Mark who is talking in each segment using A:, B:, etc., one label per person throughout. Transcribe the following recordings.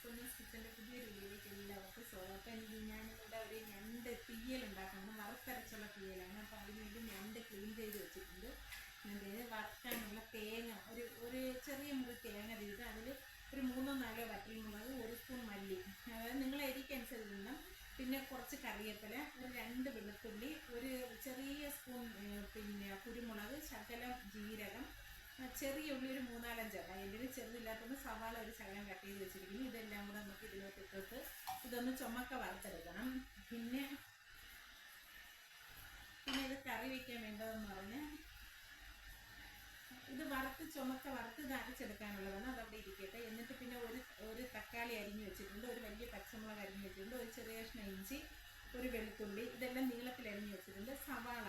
A: കുഞ്ഞസ് കിച്ചൻ്റെ പുതിയൊരു വീഡിയോയ്ക്ക് എല്ലാവർക്കും സ്വാഗതം. അപ്പം ഞാനിവിടെ ഒരു ഞണ്ട് തീയലുണ്ടാക്കുന്നത്, വറുത്തരച്ചുള്ള തീയലാണ്. അപ്പോൾ അതിനുവേണ്ടി ഞണ്ട് ക്ലീൻ ചെയ്ത് വെച്ചിട്ടുണ്ട്. ഇതിന് വറുക്കാനുള്ള തേങ്ങ ഒരു ചെറിയ മുറി തേങ്ങ ചെയ്ത് അതിൽ ഒരു 3-4 വറ്റൽമുളക്, 1 സ്പൂൺ മല്ലി, അതായത് നിങ്ങളെ എരിക്കനുസരിച്ച് ഇടണം. പിന്നെ കുറച്ച് കറിവേപ്പില, ഒരു 2 വെളുത്തുള്ളി, ഒരു ചെറിയ സ്പൂൺ കുരുമുളക്, ശകലം ജീരകം, ചെറിയ ഉള്ളി ഒരു 3-4 എണ്ണം. എൻ്റെ ചെറുതില്ലാത്തത് സവാള ഒരു ശകലം കട്ട് ചെയ്ത് വെച്ചിരിക്കുന്നു. ഇതെല്ലാം കൂടെ നമുക്ക് ഇതിലോട്ട് ഇട്ടിട്ട് ഇതൊന്ന് ചുമക്ക വറുത്തെടുക്കണം. പിന്നെ ഇത് കറി വയ്ക്കാൻ വേണ്ടതെന്ന് പറഞ്ഞാൽ ഇത് വറുത്ത് ഇത് അരച്ചെടുക്കാനുള്ളതാണ്. അതവിടെ ഇരിക്കട്ടെ. എന്നിട്ട് പിന്നെ ഒരു തക്കാളി അരിഞ്ഞ് വെച്ചിട്ടുണ്ട്, ഒരു വലിയ പച്ചമുളക് അരിഞ്ഞ് വെച്ചിട്ടുണ്ട്, ഒരു ചെറിയ കഷ്ണം ഇഞ്ചി, ഒരു വെളുത്തുള്ളി, ഇതെല്ലാം നീളത്തിൽ അരിഞ്ഞ് വെച്ചിട്ടുണ്ട്, സവാള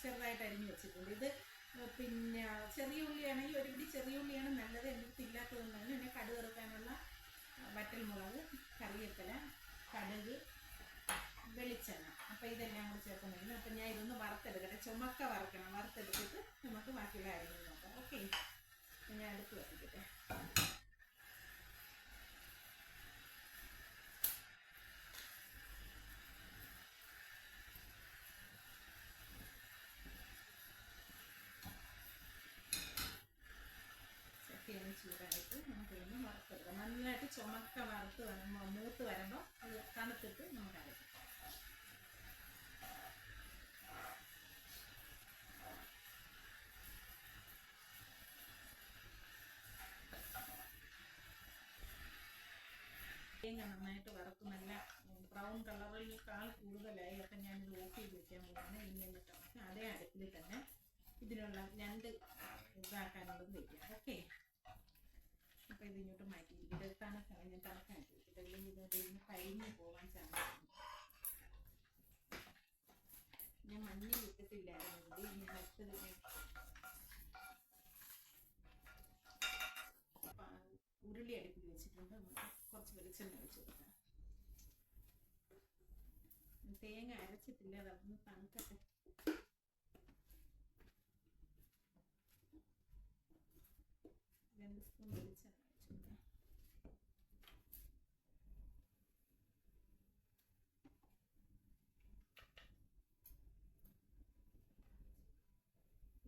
A: ചെറുതായിട്ട് അരിഞ്ഞ് വെച്ചിട്ടുണ്ട്. ഇത് പിന്നെ ചെറിയ ഉള്ളിയാണെങ്കിൽ ഒരു പിടി ചെറിയ ഉള്ളിയാണ് നല്ലത്. എൻ്റെ അടുത്ത് ഇല്ലാത്തതുകൊണ്ടാണ്. പിന്നെ കടുക് വറുക്കാനുള്ള വറ്റൽമുളക്, കറിവേപ്പില, കടുക്, വെളിച്ചെണ്ണ. അപ്പോൾ ഇതെല്ലാം കൂടി ചേർക്കുന്നുണ്ട്. അപ്പം ഞാൻ ഇതൊന്ന് വറുത്തെടുക്കട്ടെ. ചുമക്ക വറുക്കണം. വറുത്തെടുത്തിട്ട് നമുക്ക് ബാക്കിയുള്ള കാര്യങ്ങൾ നോക്കാം. ഓക്കെ, ഞാൻ അടുത്ത് വയ്ക്കട്ടെ. ചട്ടിയാണ് ചൂടായിട്ട് നമുക്കിതൊന്ന് വറുത്തെടുക്കാം. നന്നായിട്ട് ചുമക്ക വറുത്ത് മൂത്ത് വരുമ്പോൾ അത് തണുത്തിട്ട് നമുക്ക് അരയ്ക്കാം. തേങ്ങ നന്നായിട്ട് വറുത്ത് നല്ല ബ്രൗൺ കളറിനേക്കാൾ കൂടുതലായി. അപ്പം ഞാനിത് ഓഫ് ചെയ്ത് വെക്കാൻ പോകുന്നത്. ഇനി എന്നിട്ട് നമുക്ക് അതേ അടുപ്പിൽ തന്നെ ഇതിനുള്ള ഞണ്ട് ഇതാക്കാനുള്ളത് വയ്ക്കാം. ഓക്കെ, അപ്പം ഇത് ഇങ്ങോട്ട് മാറ്റിയിരിക്കും. ഇത് തണുക്കാനായിട്ട് വെച്ചിട്ട് അല്ലെങ്കിൽ ഇതിന് കഴിഞ്ഞ് പോകാൻ ചാൻസ് ഉണ്ട്. ഞാൻ മഞ്ഞൾ ഇട്ടിട്ടില്ലായിരുന്നു. ഇനി അടുത്തത് ഉരുളി അടുപ്പിൽ വെച്ചിട്ടുണ്ട്. നമുക്ക് കുറച്ച് വെളിച്ചെണ്ണ ഒഴിച്ച് കൊടുക്കാം. തേങ്ങ അരച്ചിട്ടില്ല, അതൊന്ന് തണുക്കട്ടെ. രണ്ട് സ്പൂൺ വെളിച്ചെണ്ണ ഒഴിച്ച് കൊടുക്കാം.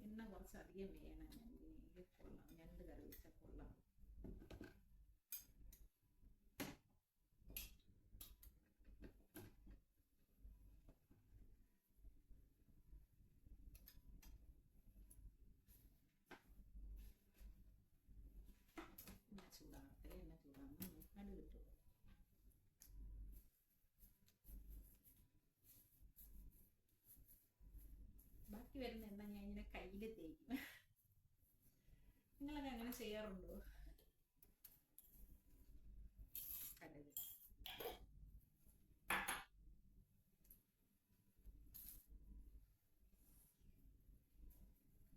A: എണ്ണ കുറച്ചധികം വേണം. കൊള്ളാം, ഞണ്ട് കറി വെച്ചാൽ കൊള്ളാം. ചൂടാകട്ടെ. എണ്ണ ചൂടാകുമ്പോൾ കടുക് ഇട്ടു. ബാക്കി വരുന്ന എണ്ണ ഞാൻ ഇങ്ങനെ കയ്യിൽ തേക്കും. നിങ്ങളൊക്കെ അങ്ങനെ ചെയ്യാറുണ്ടോ? കടുക്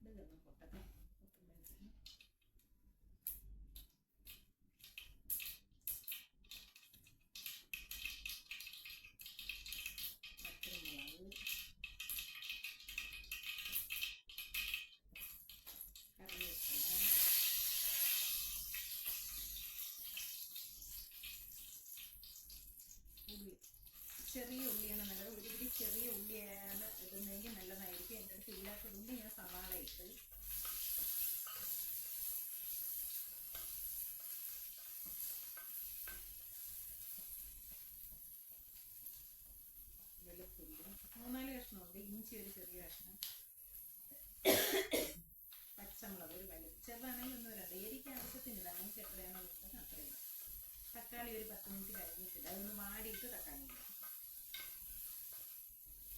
A: ഇതൊന്ന് പൊട്ടട്ടെ. ചെറിയ ഉള്ളിയാണ് നല്ലത്. ഒരു പിടി ചെറിയ ഉള്ളിയാണ് ഇടുന്നതെങ്കിൽ നല്ലതായിരിക്കും. എൻ്റെ അടുത്ത് ഇല്ലാത്തതുകൊണ്ട് ഞാൻ സവാള ഇട്ട്. വെളുത്തുള്ളി 3-4 കഷ്ണമുണ്ട്. ഇഞ്ചി ഒരു ചെറിയ കഷ്ണം, പച്ചമുളക് ഒരു വലിയ ചെറുതാണെങ്കിൽ 1-2 എരിക്ക് ആവശ്യത്തിനില്ല. നമുക്ക് എത്രയാണോ വേണ്ടത് അത്രയും. തക്കാളി ഒരു 10 മിനിറ്റ് കഴിഞ്ഞിട്ടില്ല, അതൊന്ന് വാടിയിട്ട് തക്കാളി ഇടാം.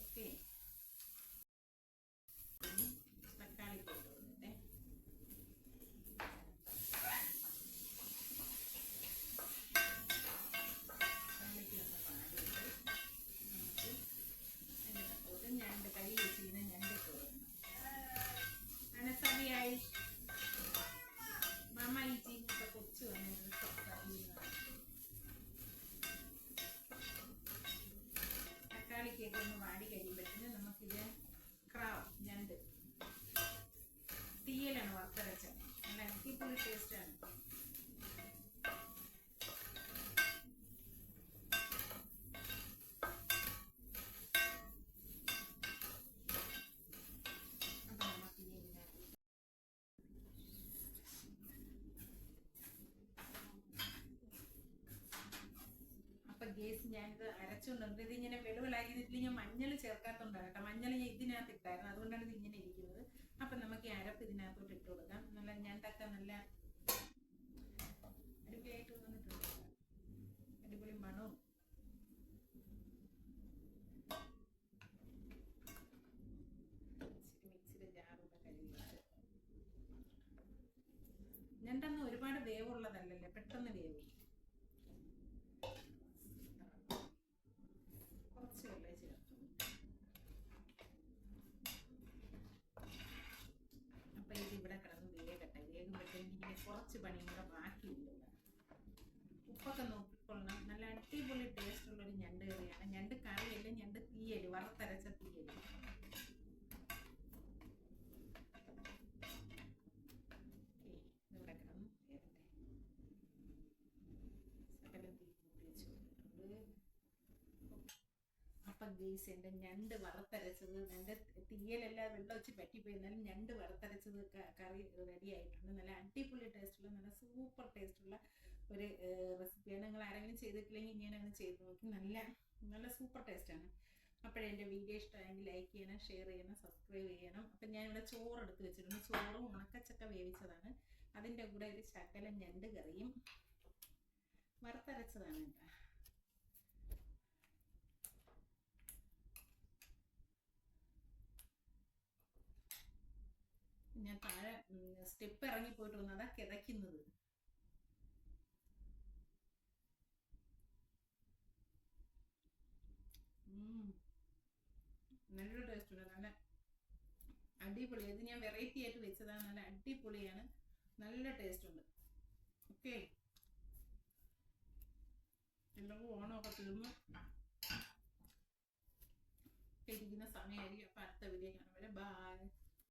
A: ഓക്കെ, തക്കാളി ഇട്ട് കൊടുക്കട്ടെ. തക്കാളിക്ക് ഒന്ന് വാടിയിട്ട് നമുക്ക് അതിൻ്റെ തപ്പോട്ട് ഞണ്ട് കൈ വെച്ചിരുന്ന ഞണ്ട് ഇട്ട് കൊടുക്കണം. മനസ്സറിയായി മാമ ഈ ചീനൊക്കെ കൊച്ചു വന്നിട്ട് തക്കാളിക്കൊക്കെ ഒന്ന് വാടി കഴിയുമ്പോഴത്തേന് ഗേസ് ഞാനിത് അരച്ചുകൊണ്ടുണ്ട്. ഇതിങ്ങനെ വെളുവിലായി. ഇതിൽ ഞാൻ മഞ്ഞൾ ചേർക്കാത്തതുകൊണ്ടാണ് കേട്ടോ. മഞ്ഞൾ ഞാൻ ഇതിനകത്ത് ഇട്ടായിരുന്നു, അതുകൊണ്ടാണ് ഇത് ഇങ്ങനെ ഇരിക്കുന്നത്. അപ്പം നമുക്ക് ഈ അരപ്പ് ഇതിനകത്തോട്ട് ഇട്ട് കൊടുക്കാം. നല്ല ഞണ്ടൊക്കെ നല്ല അടിപൊളിയായിട്ട് വന്നിട്ടുണ്ട്. അടിപൊളി മണവും. മിക്സിയുടെ ജാറൊക്കെ കഴുകിയിട്ട്. ഞണ്ടൊന്നും ഒരുപാട് വേവുള്ളതല്ലല്ലേ, പെട്ടെന്ന് വേവും. കുറച്ച് വെള്ളം ചേർത്തു. അപ്പൊ ഇത് ഇവിടെ കിടന്ന് വേഗട്ടെ. വേഗുമ്പോഴത്തേക്ക് ഇങ്ങനെ കുറച്ച് പണിയും കൂടെ ബാക്കിയില്ല. ഉപ്പൊക്കെ നോക്കിക്കൊള്ളണം. നല്ല അടിപൊളി ടേസ്റ്റ് ഉള്ളൊരു ഞണ്ട് കറിയാണ്. ഞണ്ട് കറിയല്ല, ഞണ്ട് തീയല്, വറുത്തരച്ച തീയല്. ഇവിടെ കിടന്ന് വേഗട്ടെ. സകലം തീ കൂട്ടി വെച്ച് കൊടുത്തിട്ടുണ്ട്. അപ്പം ഗെയ്സ് എൻ്റെ ഞണ്ട് വറുത്തരച്ചത്, ഞണ്ട് തീയലെല്ലാം വെള്ളം വെച്ച് പറ്റിപ്പോയി, എന്നാലും ഞണ്ട് വറുത്തരച്ചത് കറി റെഡി ആയിട്ടുണ്ട്. നല്ല അടിപൊളി ടേസ്റ്റുള്ള, നല്ല സൂപ്പർ ടേസ്റ്റുള്ള ഒരു റെസിപ്പിയാണ്. നിങ്ങൾ ആരെങ്കിലും ചെയ്തിട്ടില്ലെങ്കിൽ ഇങ്ങനെ ഒന്ന് ചെയ്ത് നോക്കി. നല്ല നല്ല സൂപ്പർ ടേസ്റ്റാണ്. അപ്പോഴെൻ്റെ വീഡിയോ ഇഷ്ടമായെങ്കിൽ ലൈക്ക് ചെയ്യണം, ഷെയർ ചെയ്യണം, സബ്സ്ക്രൈബ് ചെയ്യണം. അപ്പം ഞാനിവിടെ ചോറ് എടുത്ത് വെച്ചിട്ടുണ്ട്. ചോറും ഉണക്കച്ചക്ക വേവിച്ചതാണ്. അതിൻ്റെ കൂടെ ഒരു ശകലം ഞണ്ട് കറിയും വറുത്തരച്ചതാണ് കേട്ടോ. ഞാൻ താഴെ സ്റ്റെപ്പ് ഇറങ്ങിപ്പോയിട്ട് വന്നു, അതാ കിതയ്ക്കുന്നത്. നല്ലൊരു ടേസ്റ്റ് ഉണ്ട്. നല്ല അടിപൊളി. ഇത് ഞാൻ വെറൈറ്റി ആയിട്ട് വെച്ചതാണ്. നല്ല അടിപൊളിയാണ്, നല്ല ടേസ്റ്റ് ഉണ്ട്. ഓക്കെ, എല്ലാവർക്കും ഓണമൊക്കെ തീർന്ന് ഇരിക്കുന്ന സമയമായിരിക്കും. അപ്പം അടുത്ത വീഡിയോ കാണുമ്പോൾ ബൈ.